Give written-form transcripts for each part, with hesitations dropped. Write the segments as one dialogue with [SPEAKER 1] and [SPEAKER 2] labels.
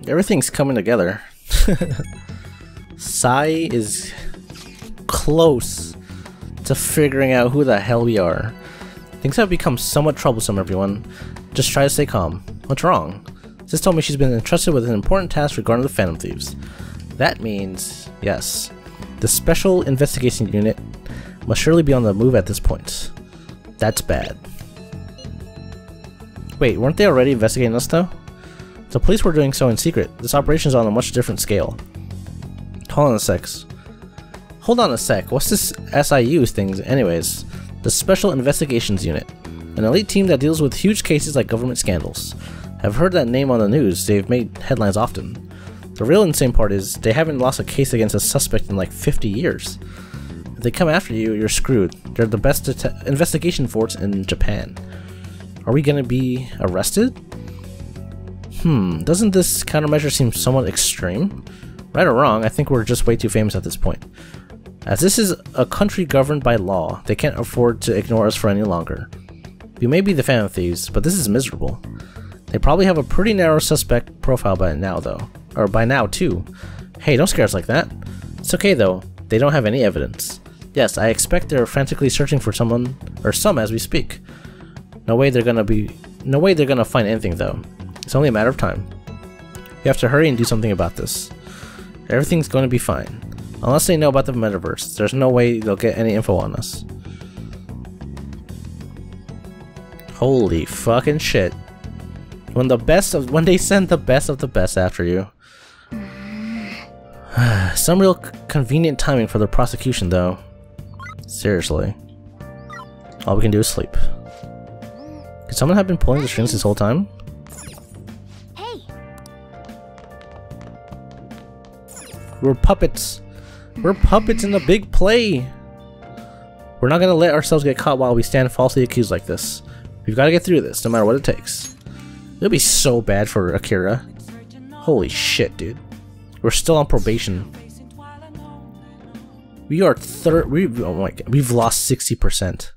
[SPEAKER 1] Everything's coming together. Sai is close to figuring out who the hell we are. Things have become somewhat troublesome, everyone. Just try to stay calm. What's wrong? Sis told me she's been entrusted with an important task regarding the Phantom Thieves. That means, yes, the Special Investigation Unit must surely be on the move at this point. That's bad. Wait, weren't they already investigating us though? The police were doing so in secret. This operation is on a much different scale. Hold on a sec. What's this SIU thing anyways? The Special Investigations Unit. An elite team that deals with huge cases like government scandals. I've heard that name on the news. They've made headlines often. The real insane part is they haven't lost a case against a suspect in like 50 years. If they come after you, you're screwed. They're the best investigation force in Japan. Are we gonna be arrested? Doesn't this countermeasure seem somewhat extreme? Right or wrong, I think we're just way too famous at this point. As this is a country governed by law, they can't afford to ignore us for any longer. We may be the Phantom Thieves, but this is miserable. They probably have a pretty narrow suspect profile by now though. Or by now too. Hey, don't scare us like that. It's okay though, they don't have any evidence. Yes, I expect they're frantically searching for someone, or some as we speak. No way they're gonna find anything though. It's only a matter of time. We have to hurry and do something about this. Everything's going to be fine. Unless they know about the metaverse, there's no way they'll get any info on us. Holy fucking shit. When they send the best of the best after you. Some real convenient timing for the prosecution though. Seriously. All we can do is sleep. Could someone have been pulling the strings this whole time? We're puppets. We're puppets in the big play. We're not gonna let ourselves get caught while we stand falsely accused like this. We've got to get through this, no matter what it takes. It'll be so bad for Akira. Holy shit, dude. We're still on probation. We are oh my god, we've lost 60%.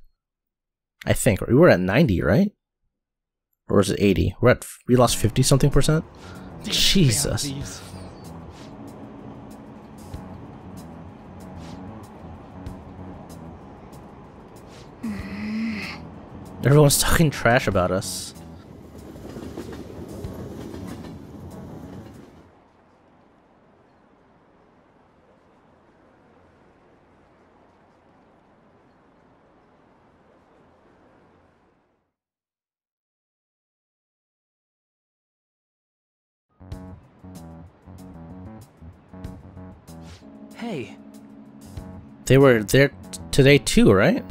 [SPEAKER 1] I think we were at 90, right? Or is it 80? We lost 50 something percent. Jesus. Everyone's talking trash about us.
[SPEAKER 2] Hey.
[SPEAKER 1] They were there today too, right?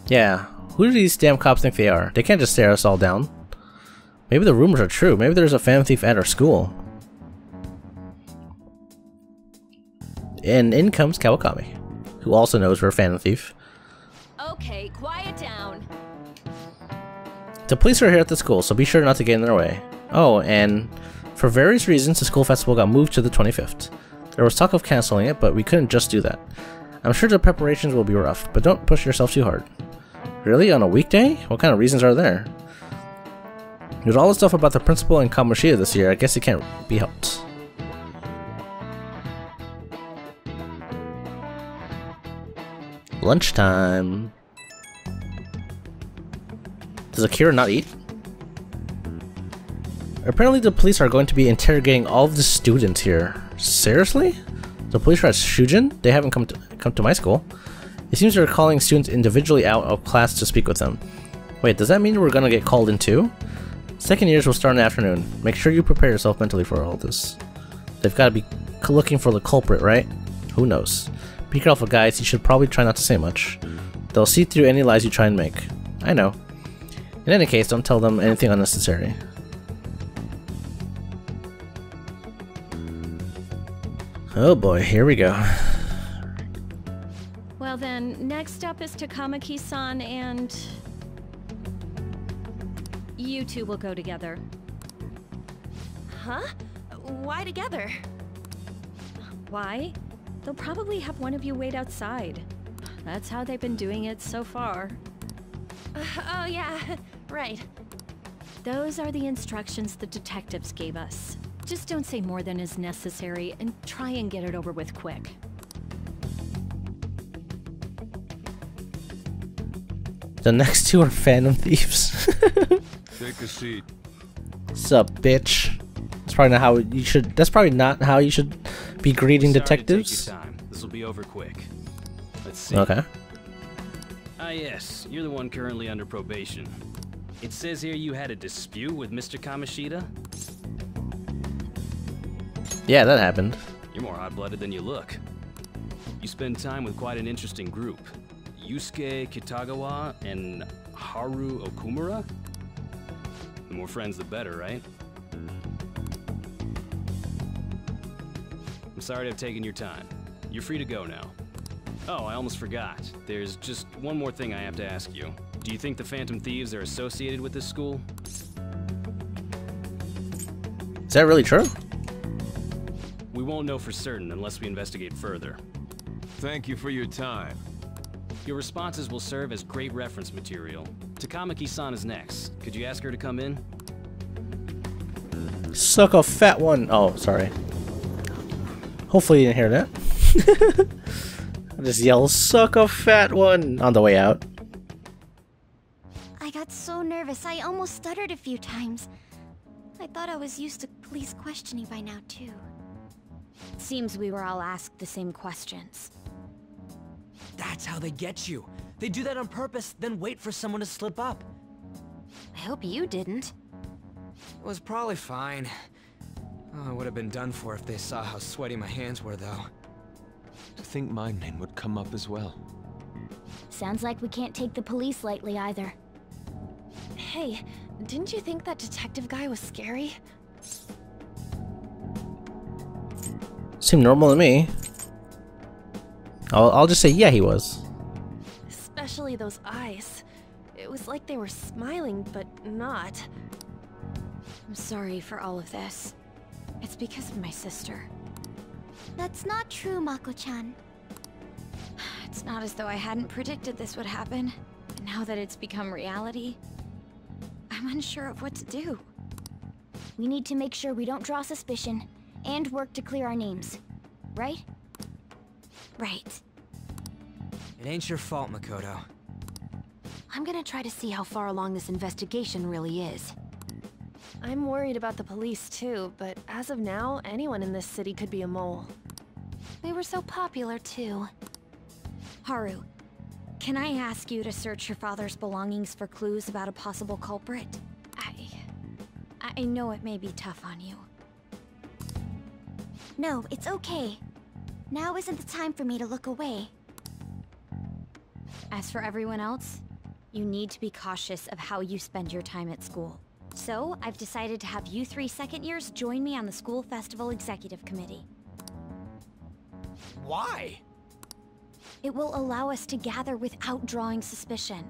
[SPEAKER 1] Yeah. Who do these damn cops think they are? They can't just stare us all down. Maybe the rumors are true. Maybe there's a Phantom Thief at our school. And in comes Kawakami, who also knows we're a Phantom Thief.
[SPEAKER 3] Okay, quiet down.
[SPEAKER 1] The police are here at the school, so be sure not to get in their way. Oh, and for various reasons, the school festival got moved to the 25th. There was talk of canceling it, but we couldn't just do that. I'm sure the preparations will be rough, but don't push yourself too hard. Really? On a weekday? What kind of reasons are there? With all the stuff about the principal and Kamoshida this year, I guess it can't be helped. Lunchtime. Does Akira not eat? Apparently the police are going to be interrogating all of the students here. Seriously? The police are at Shujin? They haven't come to my school. It seems they're calling students individually out of class to speak with them. Wait, does that mean we're gonna get called in too? Second years will start in the afternoon. Make sure you prepare yourself mentally for all this. They've got to be looking for the culprit, right? Who knows? Be careful, guys. You should probably try not to say much. They'll see through any lies you try and make. I know. In any case, don't tell them anything unnecessary. Oh boy, here we go.
[SPEAKER 3] Well then, next up is Takamaki-san and... you two will go together.
[SPEAKER 4] Huh? Why together?
[SPEAKER 3] Why? They'll probably have one of you wait outside. That's how they've been doing it so far.
[SPEAKER 4] Oh yeah, right.
[SPEAKER 3] Those are the instructions the detectives gave us. Just don't say more than is necessary and try and get it over with quick.
[SPEAKER 1] The next two are Phantom Thieves.
[SPEAKER 2] Take a seat.
[SPEAKER 1] Sup, bitch? That's probably not how you should. That's probably not how you should be greeting detectives.
[SPEAKER 5] Take your time. This will be over quick. Let's see.
[SPEAKER 1] Okay.
[SPEAKER 5] Ah, yes. You're the one currently under probation. It says here you had a dispute with Mr. Kamishita.
[SPEAKER 1] Yeah, that happened.
[SPEAKER 5] You're more hot-blooded than you look. You spend time with quite an interesting group. Yusuke Kitagawa and Haru Okumura? The more friends, the better, right? I'm sorry to have taken your time. You're free to go now. Oh, I almost forgot. There's just one more thing I have to ask you. Do you think the Phantom Thieves are associated with this school?
[SPEAKER 1] Is that really true?
[SPEAKER 5] We won't know for certain unless we investigate further.
[SPEAKER 2] Thank you for your time.
[SPEAKER 5] Your responses will serve as great reference material. Takamaki-san is next. Could you ask her to come in?
[SPEAKER 1] Suck a fat one. Oh, sorry. Hopefully you didn't hear that. I just yell, suck a fat one on the way out.
[SPEAKER 4] I got so nervous, I almost stuttered a few times. I thought I was used to police questioning by now, too.
[SPEAKER 3] Seems we were all asked the same questions.
[SPEAKER 6] That's how they get you. They do that on purpose, then wait for someone to slip up.
[SPEAKER 4] I hope you didn't.
[SPEAKER 6] It was probably fine. Oh, I would have been done for if they saw how sweaty my hands were, though.
[SPEAKER 2] To think my name would come up as well.
[SPEAKER 4] Sounds like we can't take the police lightly either.
[SPEAKER 7] Hey, didn't you think that detective guy was scary?
[SPEAKER 1] Seemed normal to me. I'll just say, yeah, he was.
[SPEAKER 7] Especially those eyes. It was like they were smiling, but not.
[SPEAKER 3] I'm sorry for all of this. It's because of my sister.
[SPEAKER 4] That's not true, Mako-chan.
[SPEAKER 3] It's not as though I hadn't predicted this would happen. And now that it's become reality, I'm unsure of what to do.
[SPEAKER 4] We need to make sure we don't draw suspicion, and work to clear our names. Right?
[SPEAKER 3] Right.
[SPEAKER 6] It ain't your fault, Makoto.
[SPEAKER 7] I'm gonna try to see how far along this investigation really is. I'm worried about the police too, but as of now, anyone in this city could be a mole. They were so popular too.
[SPEAKER 3] Haru, can I ask you to search your father's belongings for clues about a possible culprit? I know it may be tough on you.
[SPEAKER 4] No, it's okay. Now isn't the time for me to look away.
[SPEAKER 3] As for everyone else, you need to be cautious of how you spend your time at school. So, I've decided to have you three second years join me on the school festival executive committee.
[SPEAKER 6] Why?
[SPEAKER 3] It will allow us to gather without drawing suspicion.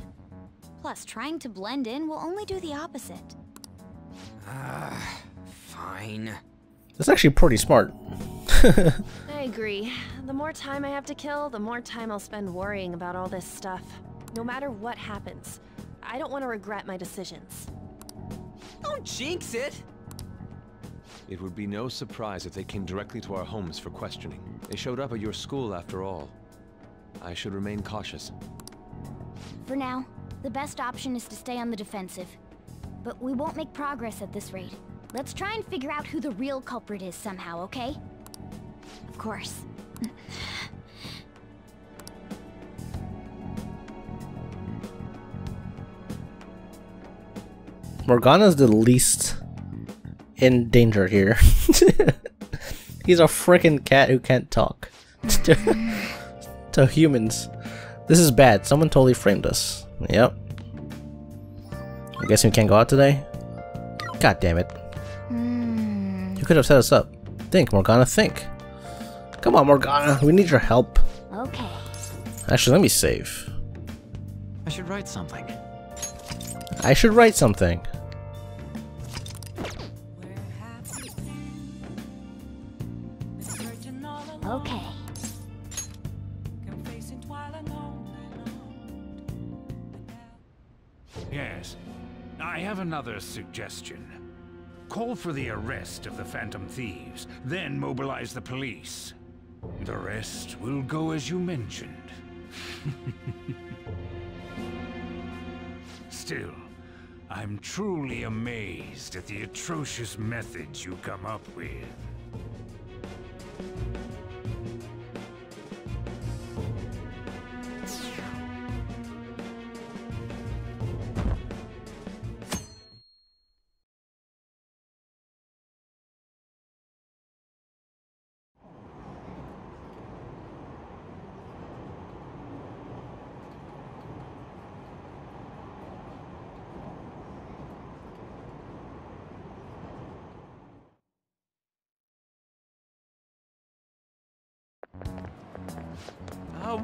[SPEAKER 3] Plus, trying to blend in will only do the opposite.
[SPEAKER 6] Fine.
[SPEAKER 1] That's actually pretty smart.
[SPEAKER 7] I agree. The more time I have to kill, the more time I'll spend worrying about all this stuff. No matter what happens, I don't want to regret my decisions.
[SPEAKER 6] Don't jinx it!
[SPEAKER 2] It would be no surprise if they came directly to our homes for questioning. They showed up at your school after all. I should remain cautious.
[SPEAKER 4] For now, the best option is to stay on the defensive. But we won't make progress at this rate. Let's try and figure out who the real culprit is somehow, okay?
[SPEAKER 3] Of course.
[SPEAKER 1] Morgana's the least in danger here. He's a freaking cat who can't talk to humans. This is bad. Someone totally framed us. Yep. I guess we can't go out today? God damn it. You could have set us up. Think, Morgana, think. Come on, Morgana. We need your help.
[SPEAKER 4] Okay.
[SPEAKER 1] Actually, let me save.
[SPEAKER 8] I should write something.
[SPEAKER 1] I should write something.
[SPEAKER 4] Okay.
[SPEAKER 9] Yes. I have another another suggestion. Call for the arrest of the Phantom Thieves, then mobilize the police. The rest will go as you mentioned. Still, I'm truly amazed at the atrocious methods you come up with.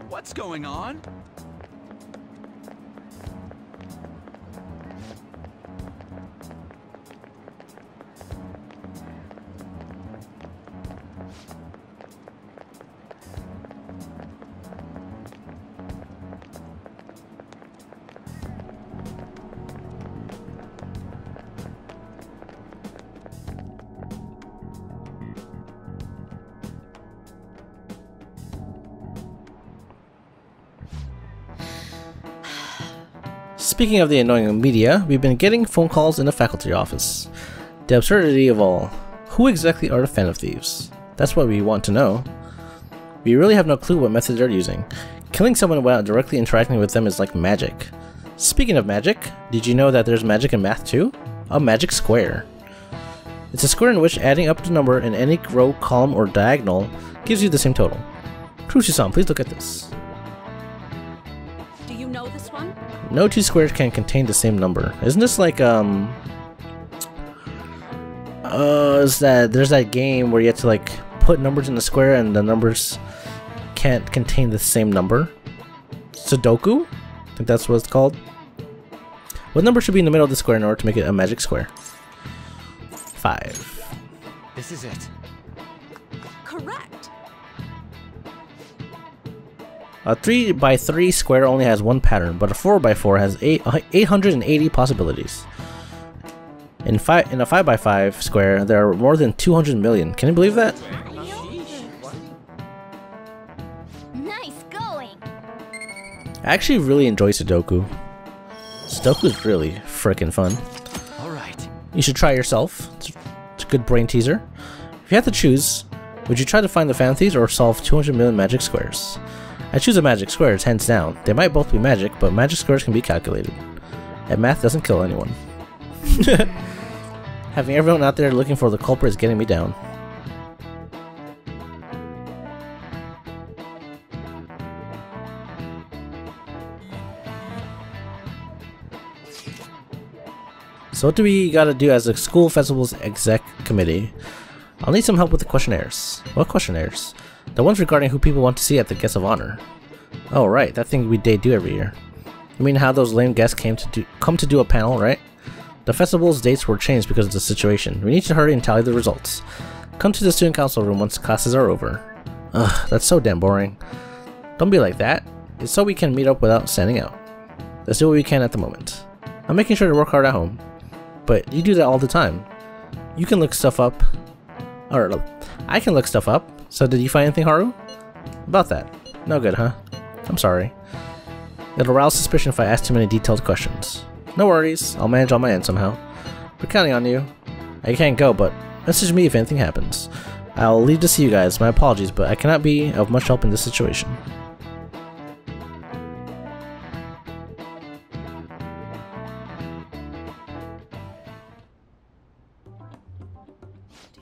[SPEAKER 8] What's going on?
[SPEAKER 1] Speaking of the annoying media, we've been getting phone calls in the faculty office. The absurdity of all. Who exactly are the Phantom Thieves? That's what we want to know. We really have no clue what methods they're using. Killing someone without directly interacting with them is like magic. Speaking of magic, did you know that there's magic in math too? A magic square. It's a square in which adding up the number in any row, column, or diagonal gives you the same total. Cruci-san, please look at this.
[SPEAKER 10] Do you know this one?
[SPEAKER 1] No two squares can contain the same number. Isn't this like there's that game where you have to like put numbers in the square and the numbers can't contain the same number? Sudoku? I think that's what it's called. What number should be in the middle of the square in order to make it a magic square? 5.
[SPEAKER 6] This is it.
[SPEAKER 10] Correct.
[SPEAKER 1] A 3x3 square only has one pattern, but a 4x4 has 880 possibilities. In a 5x5 square, there are more than 200 million. Can you believe that?
[SPEAKER 4] Nice going.
[SPEAKER 1] I actually really enjoy Sudoku. Sudoku is really frickin' fun.
[SPEAKER 8] Alright.
[SPEAKER 1] You should try it yourself. It's a good brain teaser. If you had to choose, would you try to find the Phantom Thieves or solve 200 million magic squares? I choose the magic squares, hands down. They might both be magic, but magic squares can be calculated. And math doesn't kill anyone. Having everyone out there looking for the culprit is getting me down. So what do we gotta do as a school festival's exec committee? I'll need some help with the questionnaires. What questionnaires? The ones regarding who people want to see at the Guest of Honor. Oh right, that thing they do every year. You mean how those lame guests come to do a panel, right? The festival's dates were changed because of the situation. We need to hurry and tally the results. Come to the student council room once classes are over. Ugh, that's so damn boring. Don't be like that. It's so we can meet up without standing out. Let's do what we can at the moment. I'm making sure to work hard at home. But you do that all the time. You can look stuff up. Or, I can look stuff up. So did you find anything, Haru? About that. No good, huh? I'm sorry. It'll arouse suspicion if I ask too many detailed questions. No worries, I'll manage on my end somehow. We're counting on you. I can't go, but message me if anything happens. I'll leave to see you guys. My apologies, but I cannot be of much help in this situation.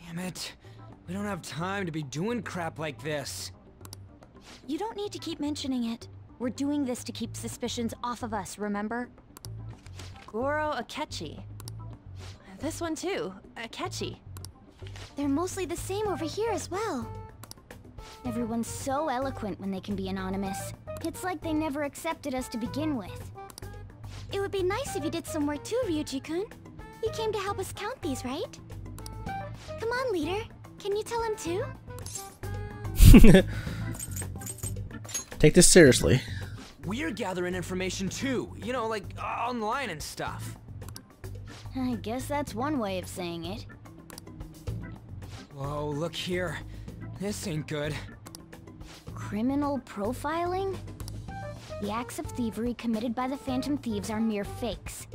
[SPEAKER 6] Damn it. We don't have time to be doing crap like this.
[SPEAKER 3] You don't need to keep mentioning it. We're doing this to keep suspicions off of us, remember?
[SPEAKER 7] Goro Akechi. This one too, Akechi.
[SPEAKER 4] They're mostly the same over here as well. Everyone's so eloquent when they can be anonymous. It's like they never accepted us to begin with. It would be nice if you did some work too, Ryuji-kun. You came to help us count these, right? Come on, leader. Can you tell him too?
[SPEAKER 1] Take this seriously.
[SPEAKER 6] We're gathering information too, you know, like online and stuff.
[SPEAKER 4] I guess that's one way of saying it.
[SPEAKER 6] Whoa, look here. This ain't good.
[SPEAKER 4] Criminal profiling? The acts of thievery committed by the Phantom Thieves are mere fakes.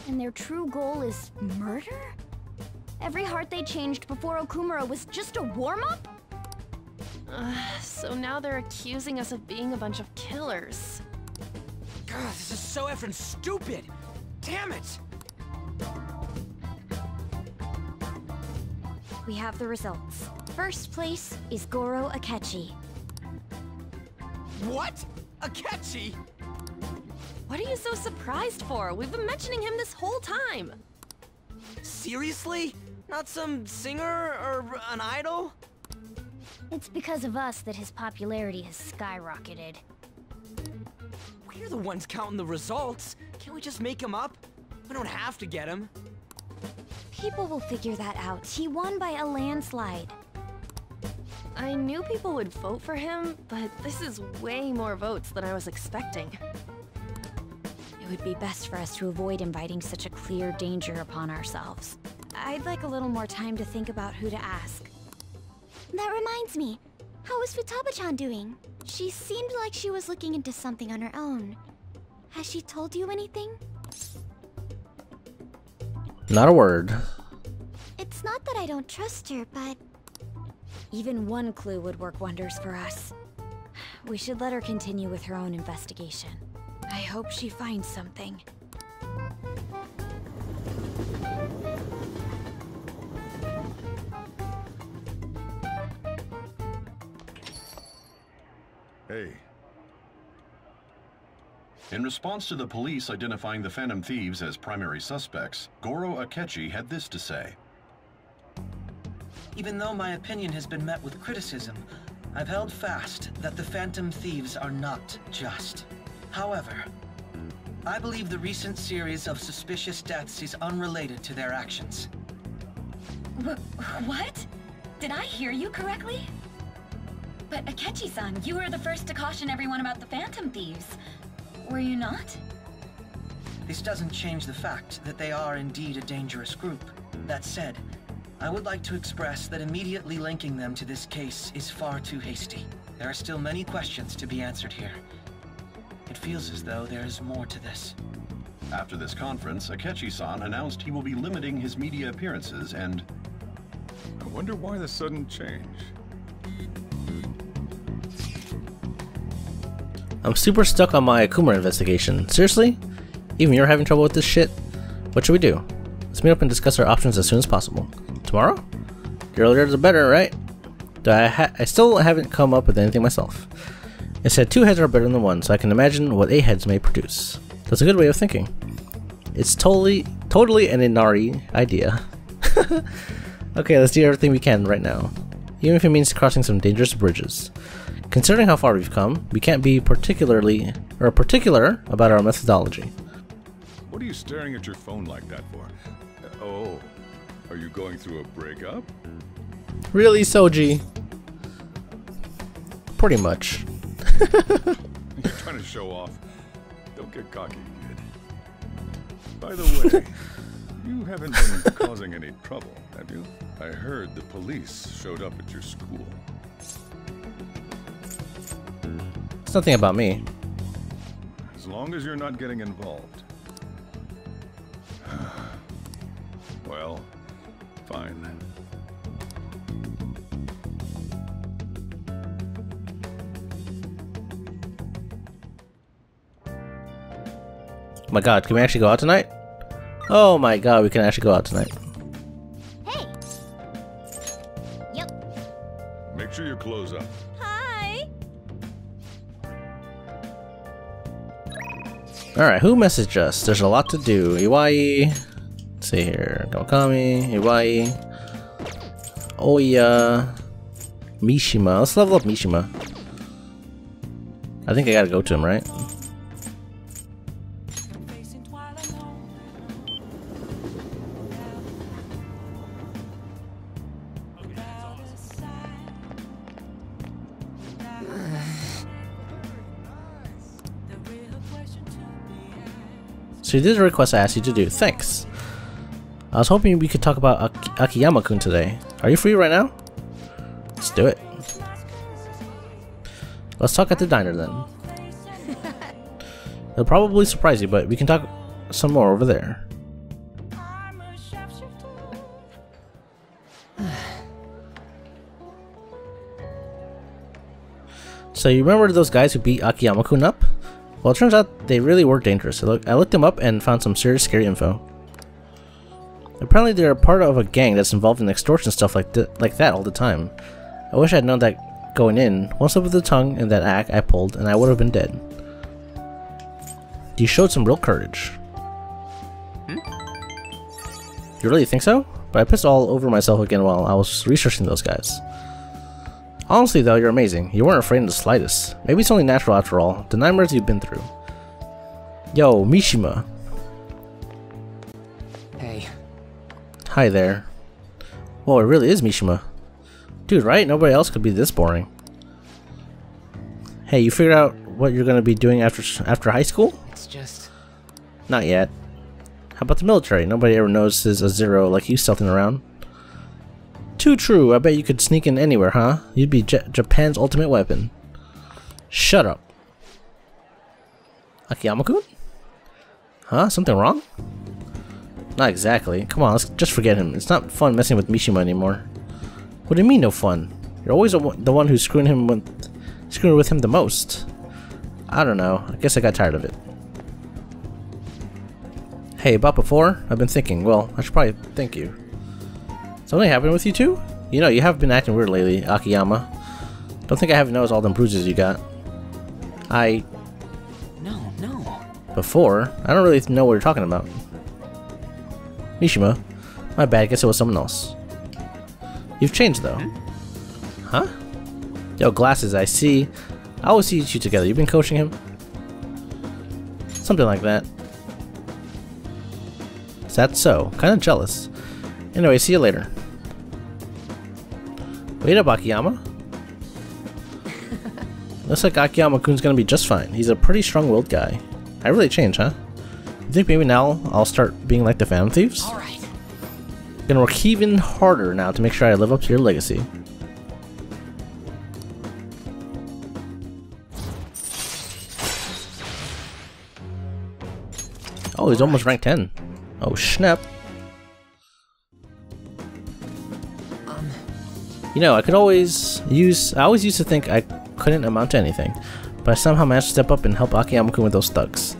[SPEAKER 4] And their true goal is murder? Every heart they changed before Okumura was just a warm-up?
[SPEAKER 7] So now they're accusing us of being a bunch of killers.
[SPEAKER 6] God, this is so effing stupid! Damn it!
[SPEAKER 3] We have the results. First place is Goro Akechi.
[SPEAKER 6] What? Akechi?
[SPEAKER 7] What are you so surprised for? We've been mentioning him this whole time.
[SPEAKER 6] Seriously? Not some singer or an idol?
[SPEAKER 4] It's because of us that his popularity has skyrocketed.
[SPEAKER 6] We're the ones counting the results. Can't we just make him up? We don't have to get him.
[SPEAKER 3] People will figure that out. He won by a landslide.
[SPEAKER 7] I knew people would vote for him, but this is way more votes than I was expecting.
[SPEAKER 3] It would be best for us to avoid inviting such a clear danger upon ourselves. I'd like a little more time to think about who to ask.
[SPEAKER 4] That reminds me. How is Futaba-chan doing? She seemed like she was looking into something on her own. Has she told you anything?
[SPEAKER 1] Not a word.
[SPEAKER 4] It's not that I don't trust her, but...
[SPEAKER 3] Even one clue would work wonders for us. We should let her continue with her own investigation. I hope she finds something.
[SPEAKER 11] Hey. In response to the police identifying the Phantom Thieves as primary suspects, Goro Akechi had this to say.
[SPEAKER 12] Even though my opinion has been met with criticism, I've held fast that the Phantom Thieves are not just. However, I believe the recent series of suspicious deaths is unrelated to their actions.
[SPEAKER 13] What? Did I hear you correctly? But Akechi-san, you were the first to caution everyone about the Phantom Thieves. Were you not?
[SPEAKER 12] This doesn't change the fact that they are indeed a dangerous group. That said, I would like to express that immediately linking them to this case is far too hasty. There are still many questions to be answered here. It feels as though there is more to this.
[SPEAKER 11] After this conference, Akechi-san announced he will be limiting his media appearances and...
[SPEAKER 14] I wonder why the sudden change.
[SPEAKER 1] I'm super stuck on my Okumura investigation. Seriously? Even you're having trouble with this shit? What should we do? Let's meet up and discuss our options as soon as possible. Tomorrow? The earlier the better, right? I still haven't come up with anything myself. It said 2 heads are better than 1, so I can imagine what 8 heads may produce. That's a good way of thinking. It's totally an Inari idea. Okay, let's do everything we can right now. Even if it means crossing some dangerous bridges. Considering how far we've come, we can't be particular about our methodology.
[SPEAKER 14] What are you staring at your phone like that for? Oh, are you going through a breakup?
[SPEAKER 1] Really, Soji? Pretty much.
[SPEAKER 14] You're trying to show off. Don't get cocky, kid. By the way, you haven't been causing any trouble, have you? I heard the police showed up at your school.
[SPEAKER 1] It's nothing about me.
[SPEAKER 14] As long as you're not getting involved. Well, fine then.
[SPEAKER 1] Oh my god, can we actually go out tonight? Oh my god, we can actually go out tonight.
[SPEAKER 4] Hey! Yep.
[SPEAKER 14] Make sure you close up.
[SPEAKER 13] Hi!
[SPEAKER 1] Alright, who messaged us? There's a lot to do. Iwai. Let's see here. Kawakami. Iwai. Oya. Mishima. Let's level up Mishima. I think I gotta go to him, right? So you did the request I asked you to do. Thanks. I was hoping we could talk about Akiyama-kun today. Are you free right now? Let's do it. Let's talk at the diner then. It'll probably surprise you, but we can talk some more over there. So you remember those guys who beat Akiyama-kun up? Well, it turns out they really were dangerous. I looked them up and found some serious scary info. Apparently they're a part of a gang that's involved in extortion stuff like that all the time. I wish I had known that going in. One slip of the tongue and that act I pulled and I would have been dead. You showed some real courage. You really think so? But I pissed all over myself again while I was researching those guys. Honestly though, you're amazing. You weren't afraid in the slightest. Maybe it's only natural after all, the nightmares you've been through. Yo, Mishima.
[SPEAKER 6] Hey.
[SPEAKER 1] Hi there. Whoa, it really is Mishima. Dude, right? Nobody else could be this boring. Hey, you figured out what you're gonna be doing after high school?
[SPEAKER 6] It's just...
[SPEAKER 1] Not yet. How about the military? Nobody ever notices a zero like you stealthing around. Too true. I bet you could sneak in anywhere, huh? You'd be Japan's ultimate weapon. Shut up. Akiyama-kun? Huh? Something wrong? Not exactly. Come on, let's just forget him. It's not fun messing with Mishima anymore. What do you mean no fun? You're always the one who's screwing with him the most. I don't know. I guess I got tired of it. Hey, about before? I've been thinking. Well, I should probably thank you. Something happened with you too? You know, you have been acting weird lately, Akiyama. Don't think I haven't noticed all them bruises you got.
[SPEAKER 6] No.
[SPEAKER 1] Before? I don't really know what you're talking about. Mishima. My bad, I guess it was someone else. You've changed though. Huh? Yo, glasses, I always see you two together. You've been coaching him? Something like that. Is that so? Kinda jealous. Anyway, see you later. Wait up, Akiyama. Looks like Akiyama-kun's gonna be just fine. He's a pretty strong-willed guy. I really changed, huh? You think maybe now I'll start being like the Phantom Thieves?
[SPEAKER 6] Alright.
[SPEAKER 1] Gonna work even harder now to make sure I live up to your legacy. Oh, he's almost rank 10. Oh, snap. You know, I always used to think I couldn't amount to anything, but I somehow managed to step up and help Akiyama-kun with those thugs.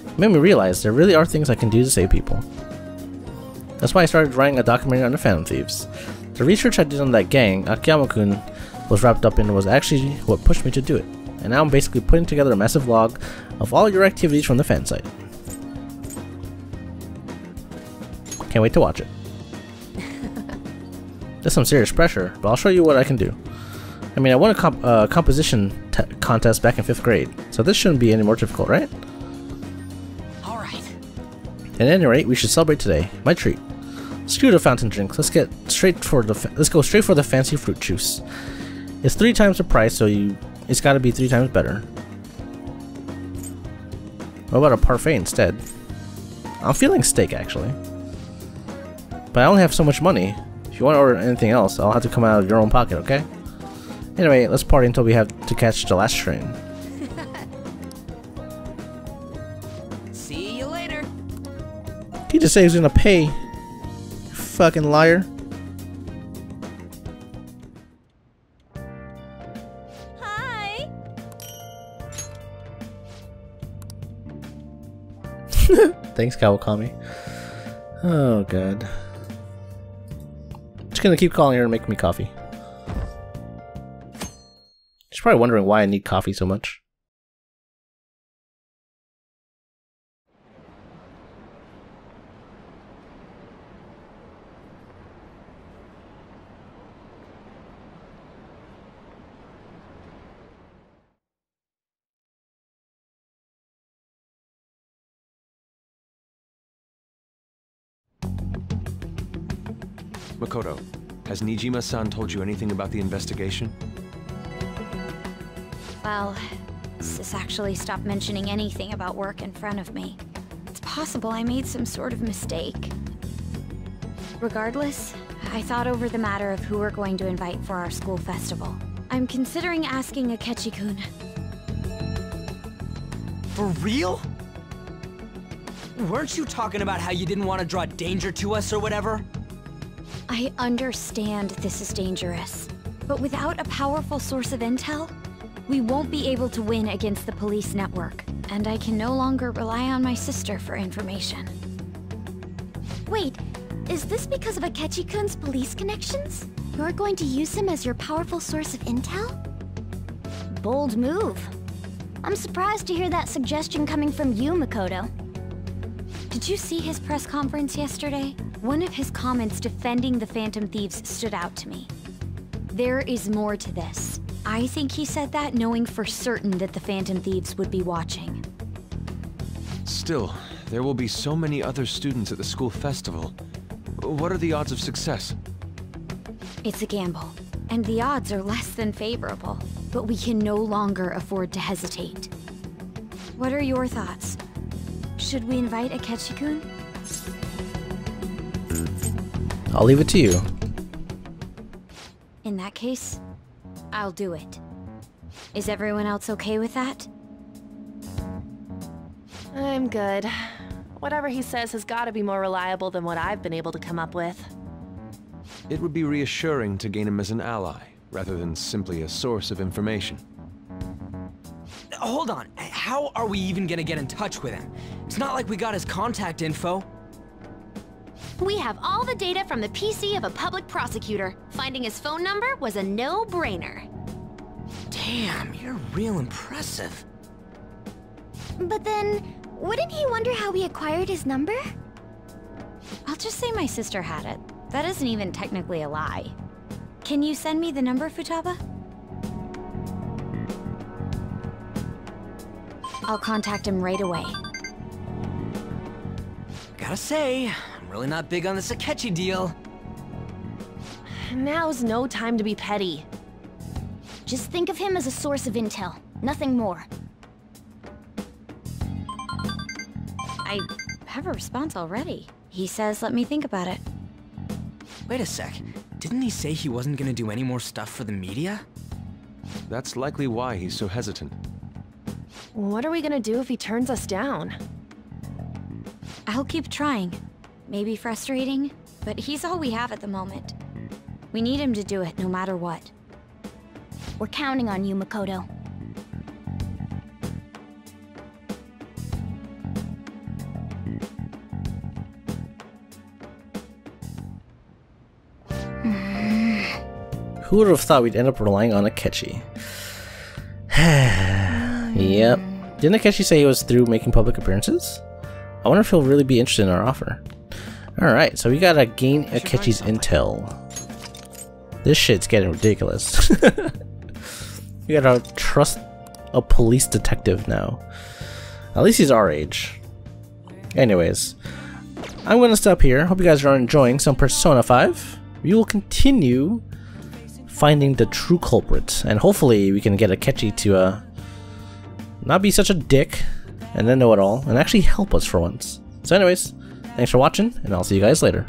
[SPEAKER 1] It made me realize there really are things I can do to save people. That's why I started writing a documentary on the Phantom Thieves. The research I did on that gang Akiyama-kun was wrapped up in was actually what pushed me to do it, and now I'm basically putting together a massive log of all your activities from the fan site. Can't wait to watch it. That's some serious pressure, but I'll show you what I can do. I mean, I won a composition contest back in 5th grade, so this shouldn't be any more difficult, right?
[SPEAKER 6] Alright.
[SPEAKER 1] At any rate, we should celebrate today. My treat. Screw the fountain drinks. Let's go straight for the fancy fruit juice. It's 3 times the price, so it's got to be 3 times better. What about a parfait instead? I'm feeling steak actually, but I only have so much money. If you want to order anything else, I'll have to come out of your own pocket, okay? Anyway, let's party until we have to catch the last train.
[SPEAKER 6] See you later.
[SPEAKER 1] He just said he was gonna pay. You fucking liar.
[SPEAKER 3] Hi.
[SPEAKER 1] Thanks, Kawakami. Oh god. Just gonna keep calling her and make me coffee. She's probably wondering why I need coffee so much.
[SPEAKER 2] Makoto, has Nijima-san told you anything about the investigation?
[SPEAKER 3] Well, Sis actually stopped mentioning anything about work in front of me. It's possible I made some sort of mistake. Regardless, I thought over the matter of who we're going to invite for our school festival. I'm considering asking Akechi-kun.
[SPEAKER 6] For real? Weren't you talking about how you didn't want to draw danger to us or whatever?
[SPEAKER 3] I understand this is dangerous, but without a powerful source of intel, we won't be able to win against the police network, and I can no longer rely on my sister for information.
[SPEAKER 4] Wait, is this because of Akechi-kun's police connections? You're going to use him as your powerful source of intel? Bold move. I'm surprised to hear that suggestion coming from you, Makoto.
[SPEAKER 3] Did you see his press conference yesterday? One of his comments defending the Phantom Thieves stood out to me. There is more to this. I think he said that knowing for certain that the Phantom Thieves would be watching.
[SPEAKER 2] Still, there will be so many other students at the school festival. What are the odds of success?
[SPEAKER 3] It's a gamble, and the odds are less than favorable, but we can no longer afford to hesitate. What are your thoughts? Should we invite Akechi-kun?
[SPEAKER 1] I'll leave it to you.
[SPEAKER 3] In that case, I'll do it. Is everyone else okay with that?
[SPEAKER 7] I'm good. Whatever he says has got to be more reliable than what I've been able to come up with.
[SPEAKER 2] It would be reassuring to gain him as an ally, rather than simply a source of information.
[SPEAKER 6] Hold on, how are we even gonna get in touch with him? It's not like we got his contact info.
[SPEAKER 15] We have all the data from the PC of a public prosecutor. Finding his phone number was a no-brainer.
[SPEAKER 6] Damn, you're real impressive.
[SPEAKER 4] But then, wouldn't he wonder how we acquired his number?
[SPEAKER 3] I'll just say my sister had it. That isn't even technically a lie. Can you send me the number, Futaba? I'll contact him right away.
[SPEAKER 6] Gotta say, I'm really not big on this Akechi deal.
[SPEAKER 7] Now's no time to be petty.
[SPEAKER 4] Just think of him as a source of intel, nothing more.
[SPEAKER 3] I have a response already. He says let me think about it.
[SPEAKER 6] Wait a sec, didn't he say he wasn't gonna do any more stuff for the media?
[SPEAKER 2] That's likely why he's so hesitant.
[SPEAKER 7] What are we gonna do if he turns us down?
[SPEAKER 3] I'll keep trying. Maybe frustrating, but he's all we have at the moment. We need him to do it no matter what.
[SPEAKER 4] We're counting on you, Makoto.
[SPEAKER 1] Who would have thought we'd end up relying on Akechi? Yep. Didn't Akechi say he was through making public appearances? I wonder if he'll really be interested in our offer. Alright, so we gotta gain Akechi's intel. This shit's getting ridiculous. We gotta trust a police detective now. At least he's our age. Anyways, I'm gonna stop here. Hope you guys are enjoying some Persona 5. We will continue finding the true culprit, and hopefully we can get Akechi to not be such a dick and then know it all and actually help us for once. So anyways, thanks for watching, and I'll see you guys later.